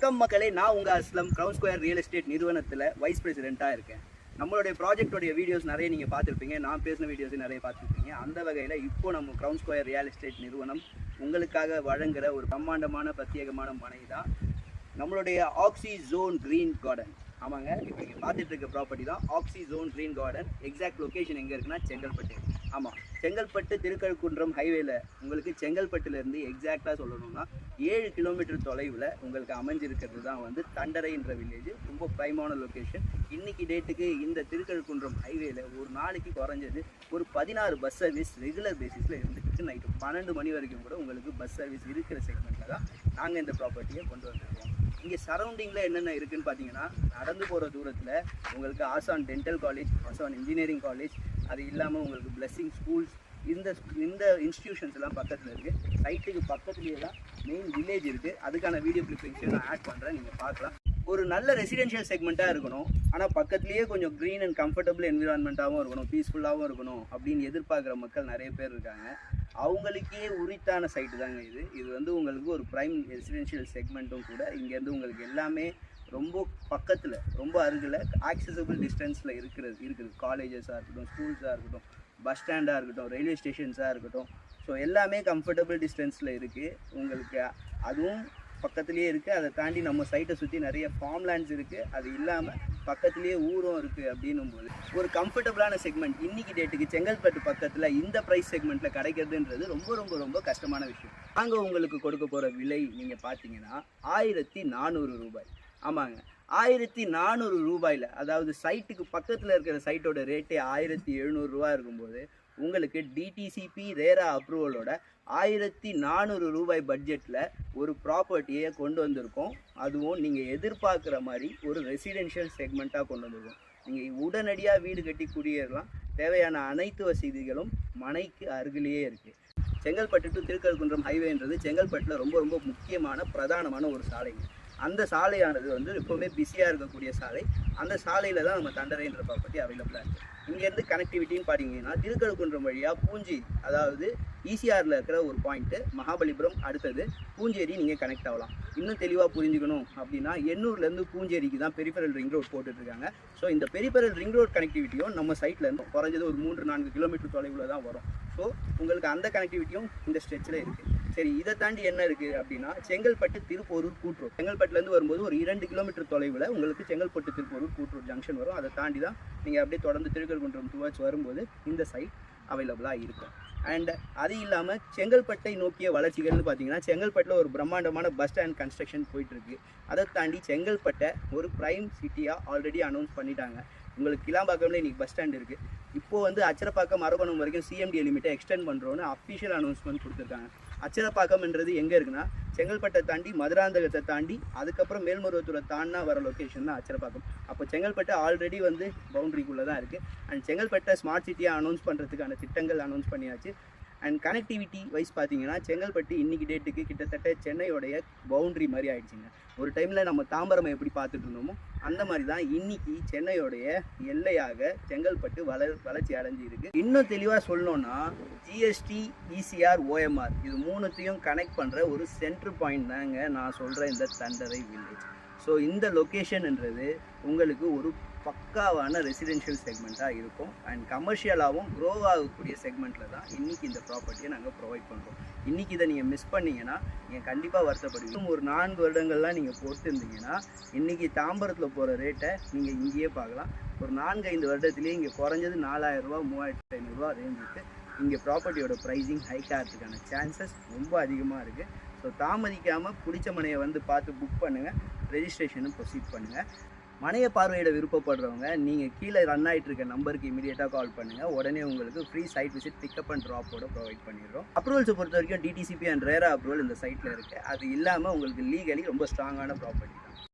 வணக்கம் மக்களே, நான் உங்கள் Aslam crown square real estate நிறுவனத்தில் வைஸ் பிரசிடெண்ட்டாக இருக்கேன். நம்மளுடைய ப்ராஜெக்டோடைய வீடியோஸ் நிறைய நீங்கள் பார்த்துருப்பீங்க, நான் பேசின வீடியோஸ் நிறைய பார்த்துருப்பீங்க. அந்த வகையில் இப்போ நம்ம கிரவுன் ஸ்கொயர் ரியல் எஸ்டேட் நிறுவனம் உங்களுக்காக வழங்குகிற ஒரு பிரம்மாண்டமான பிரத்யேகமான மனை தான் நம்மளுடைய ஆக்சி ஜோன் கிரீன் கார்டன். ஆமாங்க, இப்போ நீங்கள் பார்த்துட்டு இருக்க ப்ராப்பர்ட்டி தான் oxy zone green garden. Exact location எங்கே இருக்குன்னா செங்கல்பட்டு. ஆமாம், செங்கல்பட்டு திருக்கழுக்குன்றம் ஹைவேல உங்களுக்கு செங்கல்பட்டுலேருந்து எக்ஸாக்டாக சொல்லணும்னா 7 கிலோமீட்டர் தொலைவில் உங்களுக்கு அமைஞ்சிருக்கிறது தான் வந்து தண்டரைன்ற வில்லேஜ். ரொம்ப ப்ரைமான லொக்கேஷன். இன்றைக்கி டேட்டுக்கு இந்த திருக்கழுக்குன்றம் ஹைவேல ஒரு நாளைக்கு குறைஞ்சது ஒரு 16 பஸ் சர்வீஸ் ரெகுலர் பேசிஸில் இருந்துட்டு நைட்டு 12 மணி வரைக்கும் கூட உங்களுக்கு பஸ் சர்வீஸ் இருக்கிற செக்மெண்ட்டில் தான் நாங்கள் இந்த ப்ராப்பர்ட்டியை கொண்டு வந்திருக்கோம். இங்கே சரௌண்டிங்கில் என்னென்ன இருக்குதுன்னு பார்த்தீங்கன்னா, நடந்து போகிற தூரத்தில் உங்களுக்கு ஆசான் டென்டல் காலேஜ், ஆசான் இன்ஜினியரிங் காலேஜ், அது இல்லாமல் உங்களுக்கு பிளெஸிங் ஸ்கூல்ஸ், இந்த இன்ஸ்டிடியூஷன்ஸ் எல்லாம் பக்கத்தில் இருக்குது. சைட்டுக்கு பக்கத்துலேயே தான் மெயின் வில்லேஜ் இருக்குது. அதுக்கான வீடியோ கிளிப்பிங்ஸை நான் ஆட் பண்ணுறேன், நீங்கள் பார்க்கலாம். ஒரு நல்ல ரெசிடென்ஷியல் செக்மெண்ட்டாக இருக்கணும், ஆனால் பக்கத்துலேயே கொஞ்சம் க்ரீன் அண்ட் கம்ஃபர்டபுள் என்விரான்மெண்ட்டாகவும் இருக்கணும், பீஸ்ஃபுல்லாகவும் இருக்கணும் அப்படின்னு எதிர்பார்க்குற மக்கள் நிறைய பேர் இருக்காங்க. அவங்களுக்கே உரித்தான சைட்டு தாங்க இது வந்து உங்களுக்கு ஒரு ப்ரைம் ரெசிடென்ஷியல் செக்மெண்ட்டும் கூட. இங்கேருந்து உங்களுக்கு எல்லாமே ரொம்ப பக்கத்தில், ரொம்ப அருகில், ஆக்சசபிள் டிஸ்டன்ஸில் இருக்குது. காலேஜஸாக இருக்கட்டும், ஸ்கூல்ஸாக இருக்கட்டும், பஸ் ஸ்டாண்டாக இருக்கட்டும், ரயில்வே ஸ்டேஷன்ஸாக இருக்கட்டும். ஸோ எல்லாமே கம்ஃபர்டபுள் டிஸ்டன்ஸில் இருக்குது உங்களுக்கு. அதுவும் பக்கத்துலேயே இருக்குது. அதை தாண்டி நம்ம சைட்டை சுற்றி நிறைய ஃபார்ம் லேண்ட்ஸ் இருக்குது. அது இல்லாமல் பக்கத்துலேயே ஊரும் இருக்குது. அப்படின்னும் போது ஒரு கம்ஃபர்டபுளான செக்மெண்ட் இன்றைக்கி டேட்டுக்கு செங்கல்பட்டு பக்கத்தில் இந்த ப்ரைஸ் செக்மெண்ட்டில் கிடைக்கிறதுன்றது ரொம்ப ரொம்ப ரொம்ப கஷ்டமான விஷயம். நாங்கள் உங்களுக்கு கொடுக்க போகிற விலை நீங்கள் பார்த்தீங்கன்னா 1400 ரூபாய். ஆமாங்க, 1400 ரூபாயில், அதாவது சைட்டுக்கு பக்கத்தில் இருக்கிற சைட்டோட ரேட்டே 1700 ரூபா இருக்கும்போது உங்களுக்கு டிடிசிபி ரேரா அப்ரூவலோட 1400 ரூபாய் பட்ஜெட்டில் ஒரு ப்ராப்பர்ட்டியை கொண்டு வந்திருக்கோம். அதுவும் நீங்கள் எதிர்பார்க்குற மாதிரி ஒரு ரெசிடென்ஷியல் செக்மெண்ட்டாக கொண்டு வந்திருக்கோம். நீங்கள் உடனடியாக வீடு கட்டி குடியேறலாம். தேவையான அனைத்து வசதிகளும் மனைக்கு அருகிலேயே இருக்குது. செங்கல்பட்டு டு திருக்கழுக்குன்றம் ஹைவேன்றது செங்கல்பட்டில் ரொம்ப ரொம்ப முக்கியமான பிரதானமான ஒரு சாலைங்க. அந்த சாலையானது வந்து எப்போவுமே பிஸியாக இருக்கக்கூடிய சாலை. அந்த சாலையில் தான் நம்ம தண்டரைன்ற ப்ராப்பர்ட்டி அவைலபிளாக இருக்குது. இங்கேருந்து கனெக்டிவிட்டின்னு பார்த்தீங்கன்னா திருக்கழுக்குன்றம் வழியாக பூஞ்சி, அதாவது ஈசிஆரில் இருக்கிற ஒரு பாயிண்ட்டு மகாபலிபுரம், அடுத்தது பூஞ்சேரி நீங்கள் கனெக்ட் ஆகலாம். இன்னும் தெளிவாக புரிஞ்சுக்கணும் அப்படின்னா எண்ணூர்லேருந்து பூஞ்சேரிக்கு தான் பெரிஃபரல் ரிங் ரோட் போட்டுட்ருக்காங்க. ஸோ இந்த பெரிஃபரல் ரிங் ரோட் கனெக்டிவிட்டியும் நம்ம சைட்லேருந்து குறைஞ்சது ஒரு 3-4 கிலோமீட்டர் தொலைவில் தான் வரும். ஸோ உங்களுக்கு அந்த கனெக்டிவிட்டியும் இந்த ஸ்ட்ரெச்சில் இருக்குது. சரி, இதை தாண்டி என்ன இருக்குது அப்படின்னா செங்கல்பட்டு திருப்போரூர் கூட்ரோட். செங்கல்பட்டுலேருந்து வரும்போது ஒரு 2 கிலோமீட்டர் தொலைவில் உங்களுக்கு செங்கல்பட்டு திருப்போரூர் கூட்ரோட் ஜங்ஷன் வரும். அதை தாண்டி தான் நீங்கள் அப்படியே தொடர்ந்து திருக்கழுக்குன்றம் டுவர்ட்ஸ் வரும்போது இந்த சைட் அவைலபிளாக இருக்கும். அண்ட் அது இல்லாமல் செங்கல்பட்டை நோக்கிய வளர்ச்சிகள்னு பார்த்தீங்கன்னா செங்கல்பட்டில் ஒரு பிரம்மாண்டமான பஸ் ஸ்டாண்ட் கன்ஸ்ட்ரக்ஷன் போயிட்டுருக்கு. அதை தாண்டி செங்கல்பட்டை ஒரு ப்ரைம் சிட்டியாக ஆல்ரெடி அனௌன்ஸ் பண்ணிட்டாங்க. உங்களுக்கு கிளாம்பாக்கம்ல இன்றைக்கி பஸ் ஸ்டாண்ட் இருக்குது. இப்போது வந்து அச்சரப்பாக்கம் அரக்கோணம் வரைக்கும் சிஎம்டி லிமிட்டை எக்ஸ்டெண்ட் பண்ணுறோன்னு அஃபிஷியல் அனௌன்ஸ்மெண்ட் கொடுத்துருக்காங்க. அச்சரப்பாக்கம்ன்றது எங்கே இருக்குன்னா செங்கல்பட்டை தாண்டி மதுராந்தகத்தை தாண்டி அதுக்கப்புறம் மேல்மருவத்தூரை தாண்டினா வர லொக்கேஷன் தான் அச்சரப்பாக்கம். அப்போ செங்கல்பட்டை ஆல்ரெடி வந்து பவுண்ட்ரிக்குள்ளே தான் இருக்குது. அண்ட் செங்கல்பட்டை ஸ்மார்ட் சிட்டியாக அனௌன்ஸ் பண்ணுறதுக்கான திட்டங்கள் அனௌன்ஸ் பண்ணியாச்சு. அண்ட் கனெக்டிவிட்டி வைஸ் பார்த்தீங்கன்னா செங்கல்பட்டு இன்றைக்கி டேட்டுக்கு கிட்டத்தட்ட சென்னையோடைய பவுண்ட்ரி மாதிரி ஆகிடுச்சிங்க. ஒரு டைமில் நம்ம தாம்பரம் எப்படி பார்த்துட்டு இருந்தோமோ அந்த மாதிரி தான் இன்றைக்கி சென்னையோடைய எல்லையாக செங்கல்பட்டு வளர்ச்சி அடைஞ்சி இருக்குது. இன்னும் தெளிவாக சொல்லணுன்னா ஜிஎஸ்டி, இசிஆர், ஓஎம்ஆர் இது மூணுத்தையும் கனெக்ட் பண்ணுற ஒரு சென்ட்ரு பாயிண்ட் தாங்க நான் சொல்கிற இந்த தண்டரை வில்லேஜ். ஸோ இந்த லொக்கேஷன்ன்றது உங்களுக்கு ஒரு பக்காவான ரெசிடென்ஷியல் செக்மெண்ட்டாக இருக்கும். அண்ட் கமர்ஷியலாகவும் க்ரோ ஆகக்கூடிய செக்மெண்ட்டில் தான் இன்றைக்கி இந்த ப்ராப்பர்ட்டியை நாங்கள் ப்ரொவைட் பண்ணுறோம். இன்றைக்கி இதை நீங்கள் மிஸ் பண்ணிங்கன்னா நீங்கள் கண்டிப்பாக வருத்தப்படுவீங்க. ஒரு 4 வருடங்கள்லாம் நீங்கள் பொறுத்திருந்தீங்கன்னா இன்றைக்கி தாம்பரத்தில் போகிற ரேட்டை நீங்கள் இங்கேயே பார்க்கலாம். ஒரு 4-5 வருடத்துலேயே இங்கே குறைஞ்சது 4000 ரூபா 3500 ரூபா ரேஞ்சுக்கு இங்கே ப்ராப்பர்ட்டியோட ப்ரைஸிங் ஹைக் ஆகிறதுக்கான சான்சஸ் ரொம்ப அதிகமாக இருக்குது. ஸோ தாமதிக்காமல் பிடிச்ச மனையை வந்து பார்த்து புக் பண்ணுங்கள், ரெஜிஸ்ட்ரேஷனும் ப்ரொசீட் பண்ணுங்கள். மனையை பார்வையிட விருப்பப்படுறவங்க நீங்கள் கீழே ரன் ஆகிட்டு இருக்க நம்பருக்கு இமீடியட்டாக கால் பண்ணுங்கள். உடனே உங்களுக்கு free site visit pickup and ட்ராப்போட ப்ரொவைட் பண்ணிடுறோம். அப்ரூவல்ஸை பொறுத்த வரைக்கும் டிடிசிபி அண்ட் ரேரா அப்ரூவல் இந்த சைட்டில் இருக்குது. அது இல்லாமல் உங்களுக்கு லீகலி ரொம்ப ஸ்ட்ராங்கான ப்ராப்பர்ட்டி.